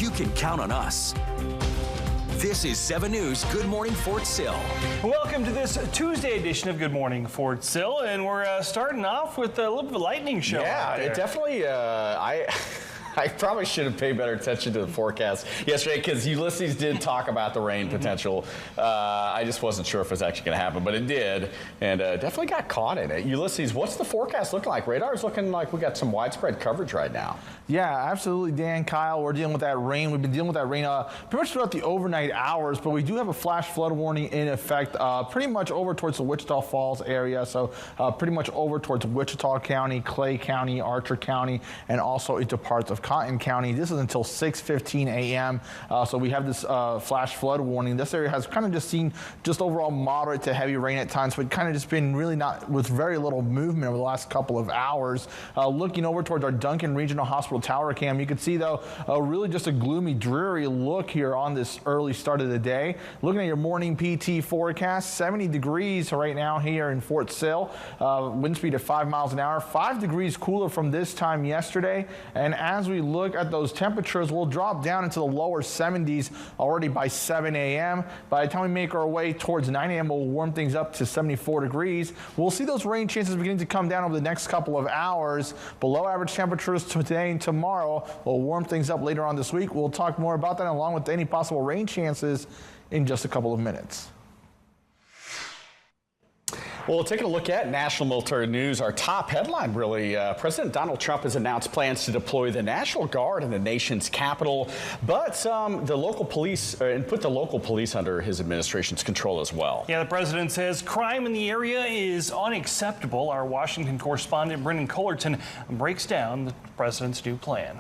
you can count on us. This is 7 News Good Morning Fort Sill. Welcome to this Tuesday edition of Good Morning Fort Sill, and we're starting off with a little bit of a lightning show. Yeah, it definitely, I probably should have paid better attention to the forecast yesterday because Ulysses did talk about the rain potential. I just wasn't sure if it was actually going to happen, but it did, and definitely got caught in it. Ulysses, what's the forecast looking like? Radar's looking like we got some widespread coverage right now. Yeah, absolutely, Dan, Kyle. We're dealing with that rain. We've been dealing with that rain pretty much throughout the overnight hours, but we do have a flash flood warning in effect pretty much over towards the Wichita Falls area, so pretty much over towards Wichita County, Clay County, Archer County, and also into parts of Cotton County. This is until 6:15 a.m. So we have this flash flood warning. This area has kind of just seen just overall moderate to heavy rain at times, but kind of just been really not with very little movement over the last couple of hours. Looking over towards our Duncan Regional Hospital tower cam, you can see though really just a gloomy, dreary look here on this early start of the day. Looking at your morning PT forecast, 70 degrees right now here in Fort Sill. Wind speed of 5 miles an hour, 5 degrees cooler from this time yesterday. And as we look at those temperatures, we'll drop down into the lower 70s already by 7 a.m. By the time we make our way towards 9 a.m., we'll warm things up to 74 degrees. We'll see those rain chances beginning to come down over the next couple of hours. Below average temperatures today and tomorrow. We'll warm things up later on this week. We'll talk more about that along with any possible rain chances in just a couple of minutes. Well, taking a look at national military news, our top headline really, President Donald Trump has announced plans to deploy the National Guard in the nation's capital, but the local police, and put the local police under his administration's control as well. Yeah, the president says crime in the area is unacceptable. Our Washington correspondent Brendan Cullerton breaks down the president's new plan.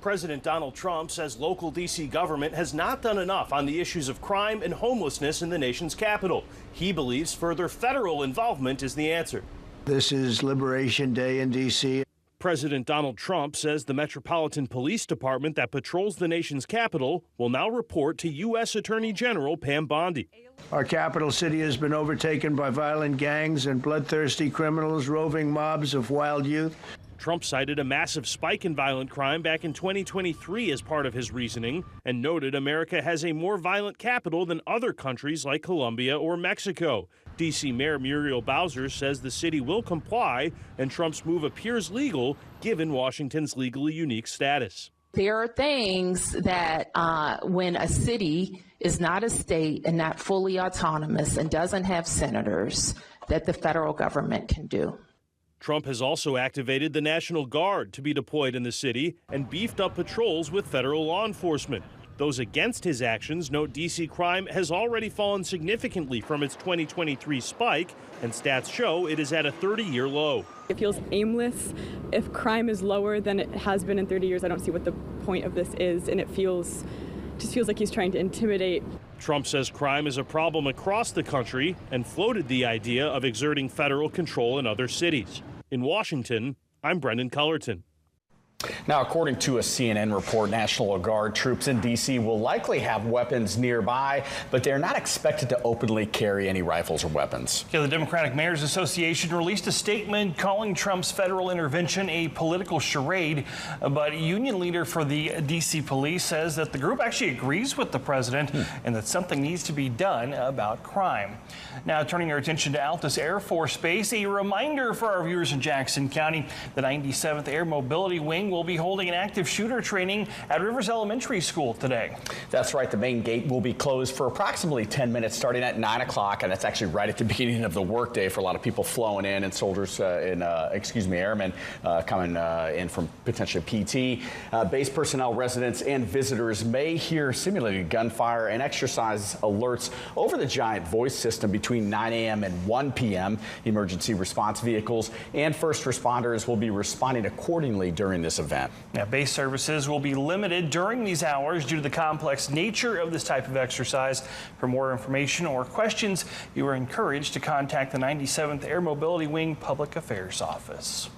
President Donald Trump says local D.C. government has not done enough on the issues of crime and homelessness in the nation's capital. He believes further federal involvement is the answer. This is Liberation Day in D.C. President Donald Trump says the Metropolitan Police Department that patrols the nation's capital will now report to U.S. Attorney General Pam Bondi. Our capital city has been overtaken by violent gangs and bloodthirsty criminals, roving mobs of wild youth. Trump cited a massive spike in violent crime back in 2023 as part of his reasoning and noted America has a more violent capital than other countries like Colombia or Mexico. D.C. Mayor Muriel Bowser says the city will comply and Trump's move appears legal given Washington's legally unique status. There are things that when a city is not a state and not fully autonomous and doesn't have senators that the federal government can do. Trump has also activated the National Guard to be deployed in the city and beefed up patrols with federal law enforcement. Those against his actions note D.C. crime has already fallen significantly from its 2023 spike, and stats show it is at a 30-year low. It feels aimless. If crime is lower than it has been in 30 years, I don't see what the point of this is, and it just feels like he's trying to intimidate. Trump says crime is a problem across the country and floated the idea of exerting federal control in other cities. In Washington, I'm Brendan Cullerton. Now, according to a CNN report, National Guard troops in D.C. will likely have weapons nearby, but they're not expected to openly carry any rifles or weapons. Yeah, the Democratic Mayors Association released a statement calling Trump's federal intervention a political charade, but a union leader for the D.C. police says that the group actually agrees with the president and that something needs to be done about crime. Now, turning our attention to Altus Air Force Base, a reminder for our viewers in Jackson County, the 97th Air Mobility Wing will be holding an active shooter training at Rivers Elementary School today. That's right. The main gate will be closed for approximately 10 minutes starting at 9 o'clock, and that's actually right at the beginning of the workday for a lot of people flowing in and soldiers airmen coming in from potentially PT. Base personnel, residents, and visitors may hear simulated gunfire and exercise alerts over the giant voice system between 9 a.m. and 1 p.m. Emergency response vehicles and first responders will be responding accordingly during this event. Now, base services will be limited during these hours due to the complex nature of this type of exercise. For more information or questions, you are encouraged to contact the 97th Air Mobility Wing Public Affairs Office.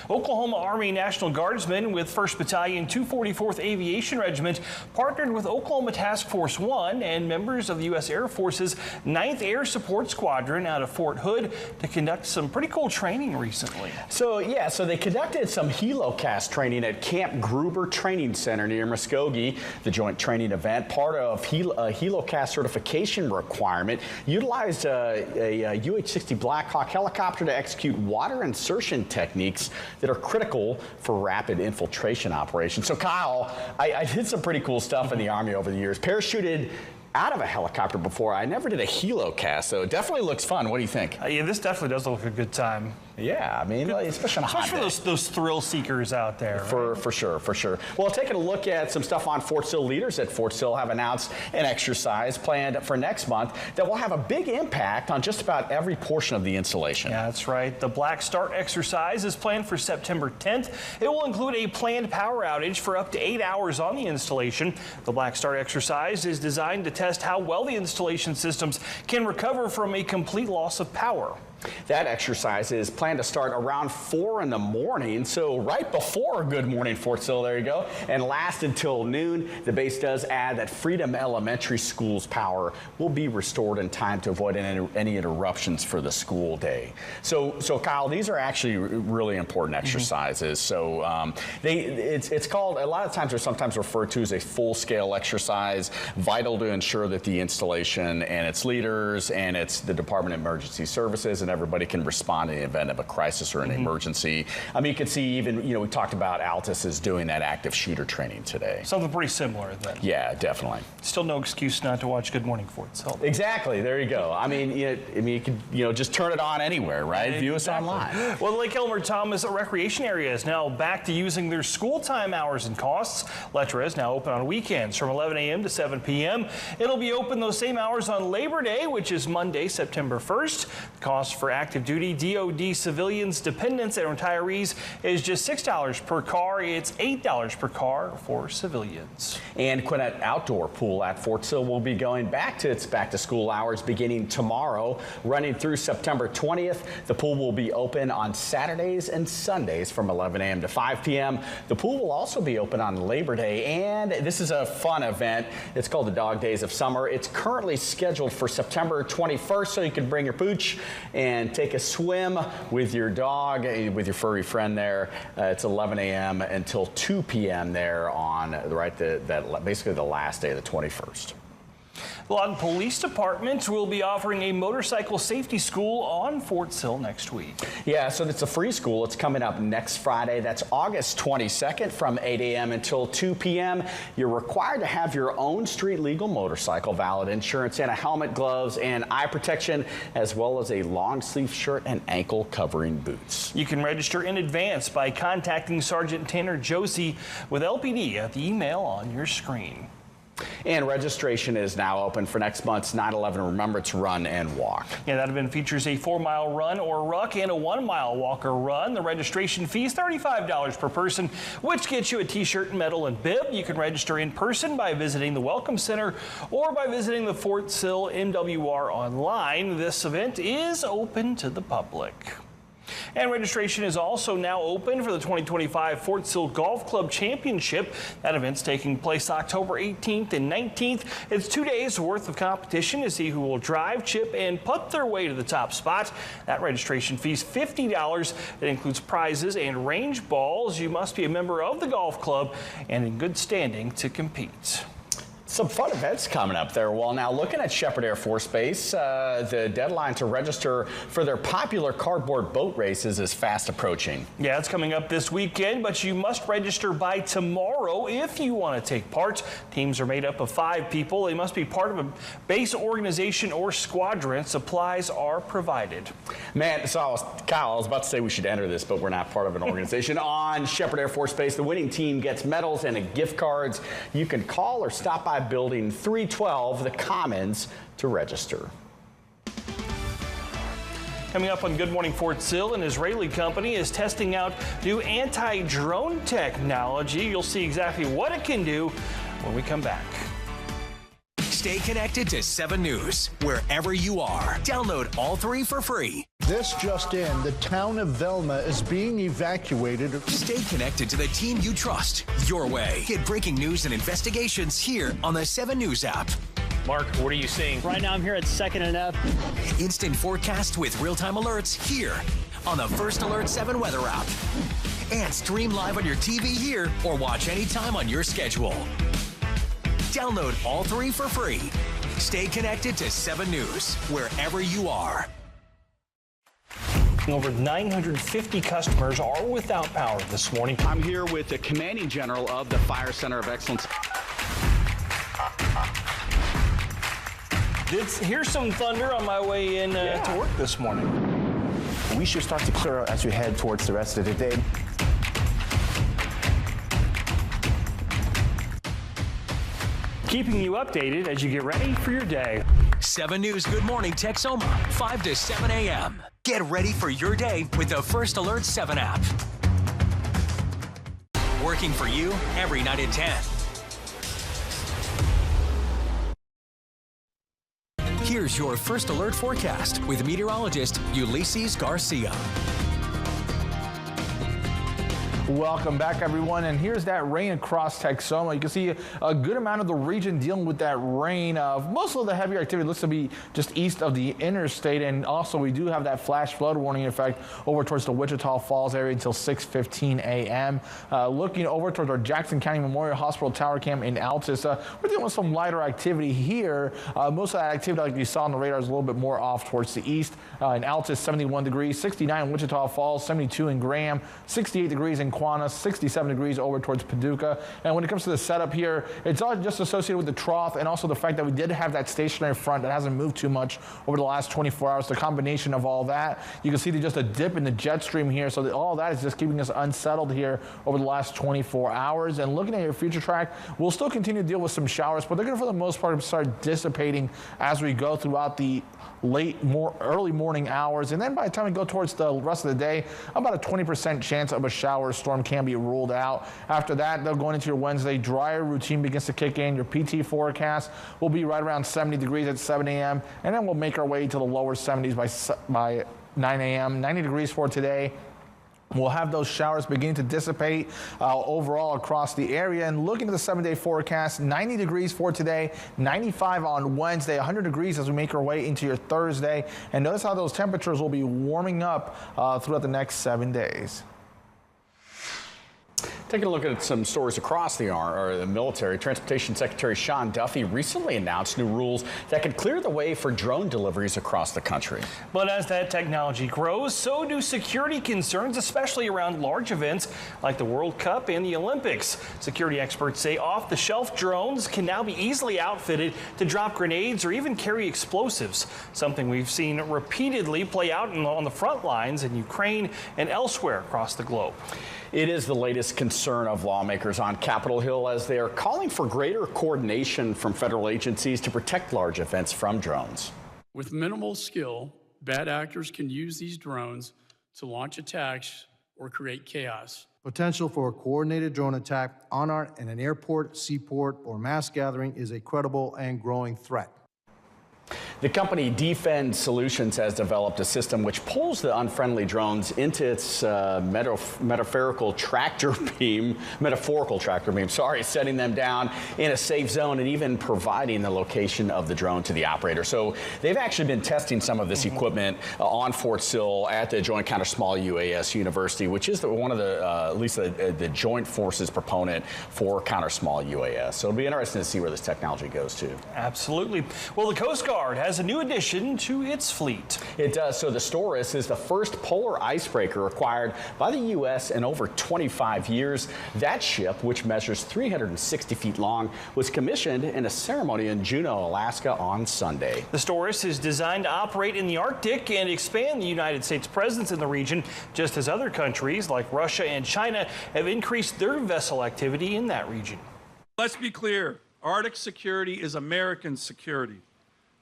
Oklahoma Army National Guardsmen with 1st Battalion 244th Aviation Regiment partnered with Oklahoma Task Force 1 and members of the U.S. Air Force's 9th Air Support Squadron out of Fort Hood to conduct some pretty cool training recently. So they conducted some helocast training at Camp Gruber Training Center near Muskogee. The joint training event, part of helocast certification requirement, utilized a UH-60 Blackhawk helicopter to execute water insertion techniques that are critical for rapid infiltration operations. So Kyle, I did some pretty cool stuff in the Army over the years. Parachuted out of a helicopter before. I never did a helocast, so it definitely looks fun. What do you think? Yeah, this definitely does look like a good time. Yeah, I mean, especially on a hot day. For those thrill seekers out there. For sure. Well, taking a look at some stuff on Fort Sill, leaders at Fort Sill have announced an exercise planned for next month that will have a big impact on just about every portion of the installation. Yeah, that's right. The Black Start exercise is planned for September 10th. It will include a planned power outage for up to 8 hours on the installation. The Black Start exercise is designed to test how well the installation systems can recover from a complete loss of power. That exercise is planned to start around 4 in the morning, so right before Good Morning Fort Sill, there you go, and last until noon. The base does add that Freedom Elementary School's power will be restored in time to avoid any interruptions for the school day. So Kyle, these are actually really important exercises. So it's called, a lot of times, or sometimes referred to as a full-scale exercise, vital to ensure that the installation and its leaders and it's the Department of Emergency Services and everybody can respond in the event of a crisis or an emergency. I mean, you can see even, we talked about Altus is doing that active shooter training today. Something pretty similar then. Yeah, definitely. Still no excuse not to watch Good Morning Fort Sill. Exactly. There you go. I mean, you could, just turn it on anywhere, right? Exactly. View us online. Well, the Lake Elmer Thomas Recreation Area is now back to using their school time hours and costs. Letra is now open on weekends from 11 a.m. to 7 p.m. It'll be open those same hours on Labor Day, which is Monday, September 1st. The cost for active duty DOD civilians, dependents, and retirees is just $6 per car. It's $8 per car for civilians. And Quinette Outdoor Pool at Fort Sill will be going back to its back-to-school hours beginning tomorrow, running through September 20th. The pool will be open on Saturdays and Sundays from 11 a.m. to 5 p.m. The pool will also be open on Labor Day, and this is a fun event. It's called the Dog Days of Summer. It's currently scheduled for September 21st, so you can bring your pooch and take a swim with your dog, with your furry friend there. It's 11 a.m. until 2 p.m. there on basically the last day of the 21st. The Lawton Police Department will be offering a motorcycle safety school on Fort Sill next week. Yeah, so it's a free school. It's coming up next Friday. That's August 22nd from 8 a.m. until 2 p.m. You're required to have your own street legal motorcycle, valid insurance, and a helmet, gloves, and eye protection, as well as a long sleeve shirt and ankle covering boots. You can register in advance by contacting Sergeant Tanner Josie with LPD at the email on your screen. And registration is now open for next month's 9/11 Remembrance Run and Walk. Yeah, that event features a 4-mile run or ruck and a 1-mile walk or run. The registration fee is $35 per person, which gets you a t-shirt, and medal, and bib. You can register in person by visiting the Welcome Center or by visiting the Fort Sill MWR online. This event is open to the public. And registration is also now open for the 2025 Fort Sill Golf Club Championship. That event's taking place October 18th and 19th. It's 2 days worth of competition to see who will drive, chip, and putt their way to the top spot. That registration fee is $50. It includes prizes and range balls. You must be a member of the golf club and in good standing to compete. Some fun events coming up there. Well, now looking at Shepherd Air Force Base, the deadline to register for their popular cardboard boat races is fast approaching. Yeah, it's coming up this weekend, but you must register by tomorrow if you want to take part. Teams are made up of 5 people. They must be part of a base organization or squadron. Supplies are provided. Man, so Kyle, I was about to say we should enter this, but we're not part of an organization. On Shepherd Air Force Base, the winning team gets medals and gift cards. You can call or stop by Building 312, the Commons, to register. Coming up on Good Morning Fort Sill, an Israeli company is testing out new anti-drone technology. You'll see exactly what it can do when we come back. Stay connected to 7 News wherever you are. Download all 3 for free. This just in, the town of Velma is being evacuated. Stay connected to the team you trust your way. Get breaking news and investigations here on the 7 News app. Mark, what are you seeing? Right now I'm here at 2nd and F. Instant forecast with real-time alerts here on the First Alert 7 weather app. And stream live on your TV here or watch anytime on your schedule. Download all 3 for free. Stay connected to 7 News wherever you are. Over 950 customers are without power this morning. I'm here with the commanding general of the Fire Center of Excellence. Here's some thunder on my way in to work this morning. We should start to clear as we head towards the rest of the day. Keeping you updated as you get ready for your day. 7 News Good Morning Texoma, 5 to 7 a.m. Get ready for your day with the First Alert 7 app. Working for you every night at 10. Here's your First Alert forecast with meteorologist Ulysses Garcia. Welcome back, everyone, and here's that rain across Texoma. You can see a good amount of the region dealing with that rain. Most of the heavier activity looks to be just east of the interstate, and also we do have that flash flood warning effect over towards the Wichita Falls area until 6:15 a.m. Looking over towards our Jackson County Memorial Hospital Tower Cam in Altus, we're dealing with some lighter activity here. Most of that activity, like you saw on the radar, is a little bit more off towards the east. In Altus, 71 degrees, 69 in Wichita Falls, 72 in Graham, 68 degrees in Quanah, 67 degrees over towards Paducah. And when it comes to the setup here, it's all just associated with the trough and also the fact that we did have that stationary front that hasn't moved too much over the last 24 hours. The combination of all that, you can see just a dip in the jet stream here. So all that is just keeping us unsettled here over the last 24 hours. And looking at your future track, we'll still continue to deal with some showers, but they're going to, for the most part, start dissipating as we go throughout the early morning hours. And then by the time we go towards the rest of the day, about a 20% chance of a shower or storm can be ruled out. After that, they'll go into your Wednesday, drier routine begins to kick in. Your PT forecast will be right around 70 degrees at 7 a.m. And then we'll make our way to the lower 70s by 9 a.m. 90 degrees for today. We'll have those showers beginning to dissipate overall across the area. And looking at the 7-day forecast, 90 degrees for today, 95 on Wednesday, 100 degrees as we make our way into your Thursday. And notice how those temperatures will be warming up throughout the next 7 days. Taking a look at some stories across the military, Transportation Secretary Sean Duffy recently announced new rules that could clear the way for drone deliveries across the country. But as that technology grows, so do security concerns, especially around large events like the World Cup and the Olympics. Security experts say off-the-shelf drones can now be easily outfitted to drop grenades or even carry explosives, something we've seen repeatedly play out on the front lines in Ukraine and elsewhere across the globe. It is the latest concern of lawmakers on Capitol Hill as they are calling for greater coordination from federal agencies to protect large events from drones. With minimal skill, bad actors can use these drones to launch attacks or create chaos. Potential for a coordinated drone attack on an airport, seaport, or mass gathering is a credible and growing threat. The company Defend Solutions has developed a system which pulls the unfriendly drones into its metaphorical tractor beam, setting them down in a safe zone and even providing the location of the drone to the operator. So they've actually been testing some of this equipment on Fort Sill at the Joint Counter Small UAS University, which is one of the, at least the Joint Forces proponent for Counter Small UAS. So it'll be interesting to see where this technology goes to. Absolutely. Well, the Coast Guard has a new addition to its fleet. It does. So the Storis is the first polar icebreaker acquired by the U.S. in over 25 years. That ship, which measures 360 feet long, was commissioned in a ceremony in Juneau, Alaska on Sunday. The Storis is designed to operate in the Arctic and expand the United States presence in the region, just as other countries like Russia and China have increased their vessel activity in that region. Let's be clear. Arctic security is American security.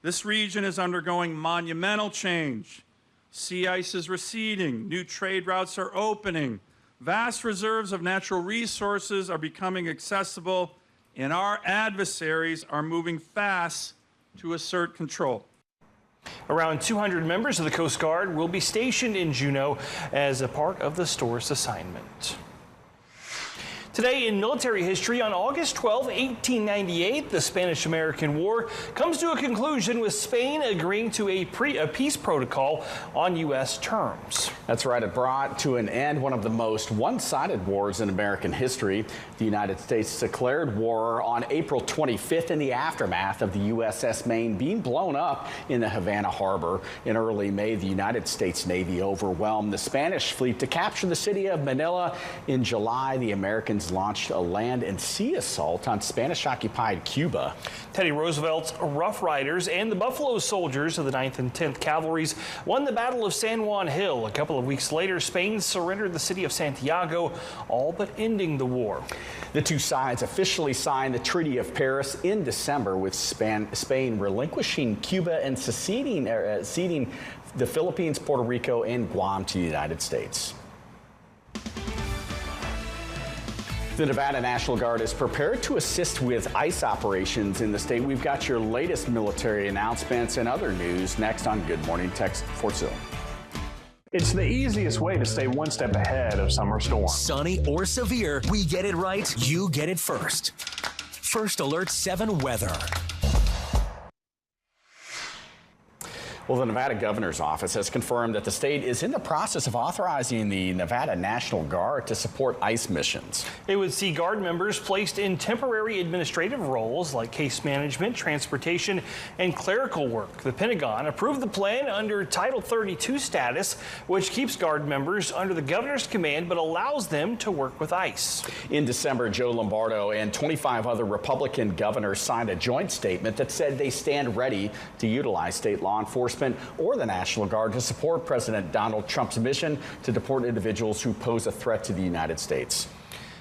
This region is undergoing monumental change. Sea ice is receding, new trade routes are opening, vast reserves of natural resources are becoming accessible, and our adversaries are moving fast to assert control. Around 200 members of the Coast Guard will be stationed in Juneau as a part of the store's assignment. Today in military history, on August 12, 1898, the Spanish-American War comes to a conclusion with Spain agreeing to a peace protocol on U.S. terms. That's right. It brought to an end one of the most one-sided wars in American history. The United States declared war on April 25th in the aftermath of the USS Maine being blown up in the Havana harbor. In early May, the United States Navy overwhelmed the Spanish fleet to capture the city of Manila. In July, the Americans launched a land and sea assault on Spanish-occupied Cuba. Teddy Roosevelt's Rough Riders and the Buffalo Soldiers of the 9th and 10th Cavalries won the Battle of San Juan Hill. A couple of weeks later, Spain surrendered the city of Santiago, all but ending the war. The two sides officially signed the Treaty of Paris in December, with Spain relinquishing Cuba and ceding the Philippines, Puerto Rico, and Guam to the United States. The Nevada National Guard is prepared to assist with ICE operations in the state. We've got your latest military announcements and other news next on Good Morning Text for Sill. It's the easiest way to stay one step ahead of summer storms. Sunny or severe, we get it right, you get it first. First Alert 7 weather. Well, the Nevada Governor's Office has confirmed that the state is in the process of authorizing the Nevada National Guard to support ICE missions. It would see Guard members placed in temporary administrative roles like case management, transportation, and clerical work. The Pentagon approved the plan under Title 32 status, which keeps Guard members under the governor's command but allows them to work with ICE. In December, Joe Lombardo and 25 other Republican governors signed a joint statement that said they stand ready to utilize state law enforcement or the National Guard to support President Donald Trump's mission to deport individuals who pose a threat to the United States.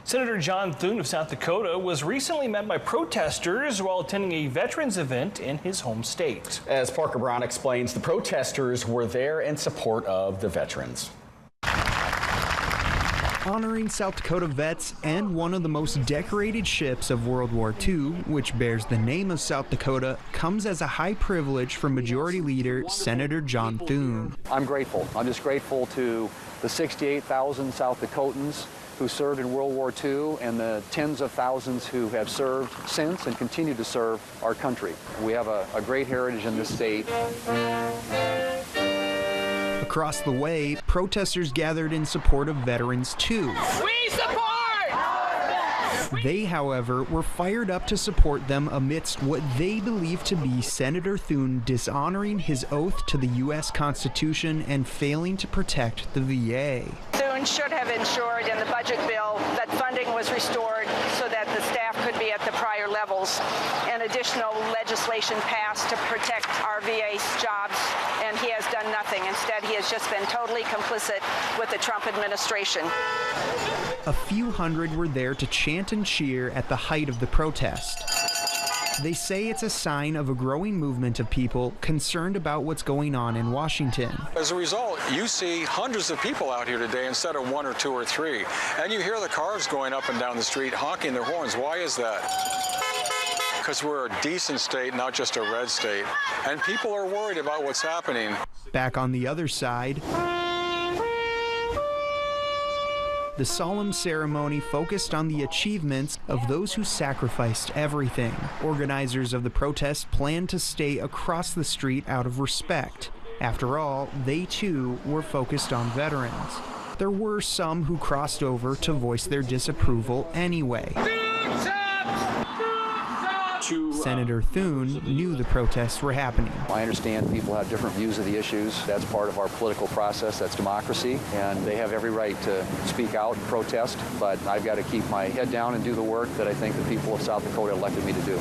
Senator John Thune of South Dakota was recently met by protesters while attending a veterans event in his home state. As Parker Brown explains, the protesters were there in support of the veterans. Honoring South Dakota vets and one of the most decorated ships of World War II, which bears the name of South Dakota, comes as a high privilege for Majority Leader Senator John Thune. I'm grateful. I'm just grateful to the 68,000 South Dakotans who served in World War II and the tens of thousands who have served since and continue to serve our country. We have a great heritage in this state. Across the way, protesters gathered in support of veterans too. We support! They, however, were fired up to support them amidst what they believe to be Senator Thune dishonoring his oath to the U.S. Constitution and failing to protect the VA. Thune should have ensured in the budget bill that funding was restored so that the staff could be at the prior levels, and additional legislation passed to protect our VA jobs, and he has done nothing. Instead, he has just been totally complicit with the Trump administration. A few hundred were there to chant and cheer at the height of the protest. They say it's a sign of a growing movement of people concerned about what's going on in Washington. As a result, you see hundreds of people out here today instead of one or two or three. And you hear the cars going up and down the street honking their horns. Why is that? Because we're a decent state, not just a red state. And people are worried about what's happening. Back on the other side, the solemn ceremony focused on the achievements of those who sacrificed everything. Organizers of the protest planned to stay across the street out of respect. After all, they too were focused on veterans. There were some who crossed over to voice their disapproval anyway. Senator Thune knew the protests were happening. I understand people have different views of the issues. That's part of our political process. That's democracy. And they have every right to speak out and protest. But I've got to keep my head down and do the work that I think the people of South Dakota elected me to do.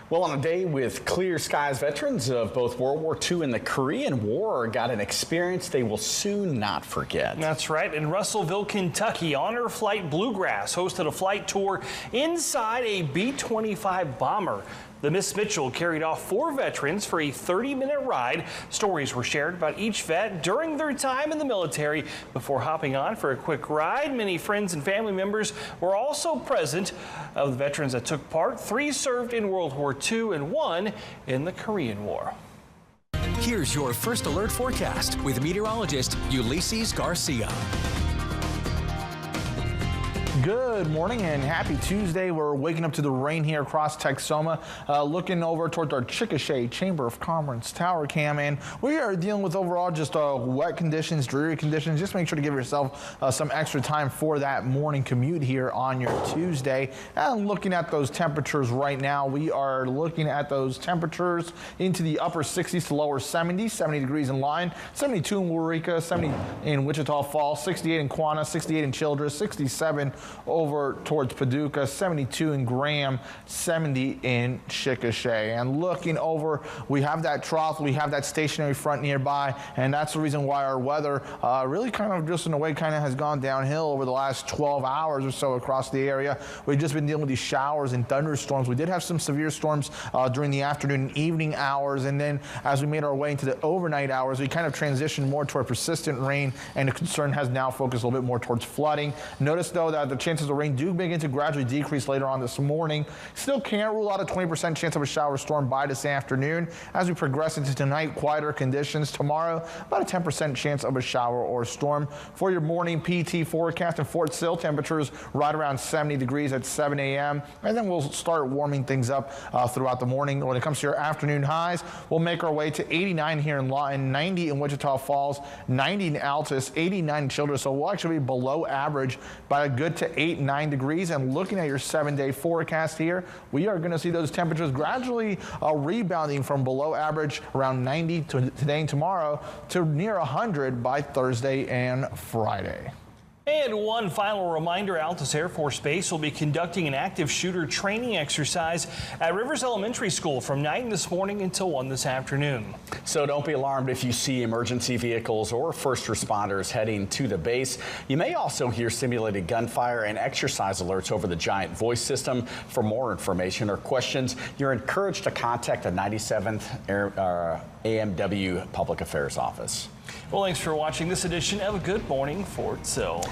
Well, on a day with clear skies, veterans of both World War II and the Korean War got an experience they will soon not forget. That's right. In Russellville, Kentucky, Honor Flight Bluegrass hosted a flight tour inside a B-25 bomber. The Miss Mitchell carried off 4 veterans for a 30-minute ride. Stories were shared about each vet during their time in the military before hopping on for a quick ride. Many friends and family members were also present. Of the veterans that took part, 3 served in World War II and 1 in the Korean War. Here's your First Alert forecast with meteorologist Ulysses Garcia. Good morning and happy Tuesday. We're waking up to the rain here across Texoma, looking over towards our Chickasha Chamber of Commerce tower cam, and we are dealing with overall just wet conditions, dreary conditions. Just make sure to give yourself some extra time for that morning commute here on your Tuesday. And looking at those temperatures right now, we are looking at those temperatures into the upper 60s to lower 70s, 70 degrees in Line, 72 in Waurika, 70 in Wichita Falls, 68 in Quanah, 68 in Childress, 67 over towards Paducah, 72 in Graham, 70 in Chickasha. And looking over, we have that trough, we have that stationary front nearby, and that's the reason why our weather really kind of just in a way kind of has gone downhill over the last 12 hours or so across the area. We've just been dealing with these showers and thunderstorms. We did have some severe storms during the afternoon and evening hours, and then as we made our way into the overnight hours, we kind of transitioned more toward persistent rain, and the concern has now focused a little bit more towards flooding. Notice though that the chances of rain do begin to gradually decrease later on this morning. Still can't rule out a 20% chance of a shower storm by this afternoon. As we progress into tonight, quieter conditions. Tomorrow, about a 10% chance of a shower or storm. For your morning PT forecast in Fort Sill, temperatures right around 70 degrees at 7 a.m. And then we'll start warming things up throughout the morning. When it comes to your afternoon highs, we'll make our way to 89 here in Lawton, 90 in Wichita Falls, 90 in Altus, 89 in Childress. So we'll actually be below average by a good to 8-9 degrees. And looking at your 7-day forecast here, we are going to see those temperatures gradually rebounding from below average around 90 today and tomorrow to near 100 by Thursday and Friday. And one final reminder, Altus Air Force Base will be conducting an active shooter training exercise at Rivers Elementary School from 9 this morning until 1 this afternoon. So don't be alarmed if you see emergency vehicles or first responders heading to the base. You may also hear simulated gunfire and exercise alerts over the giant voice system. For more information or questions, you're encouraged to contact the 97th AMW Public Affairs Office. Well, thanks for watching this edition of Good Morning Fort Sill.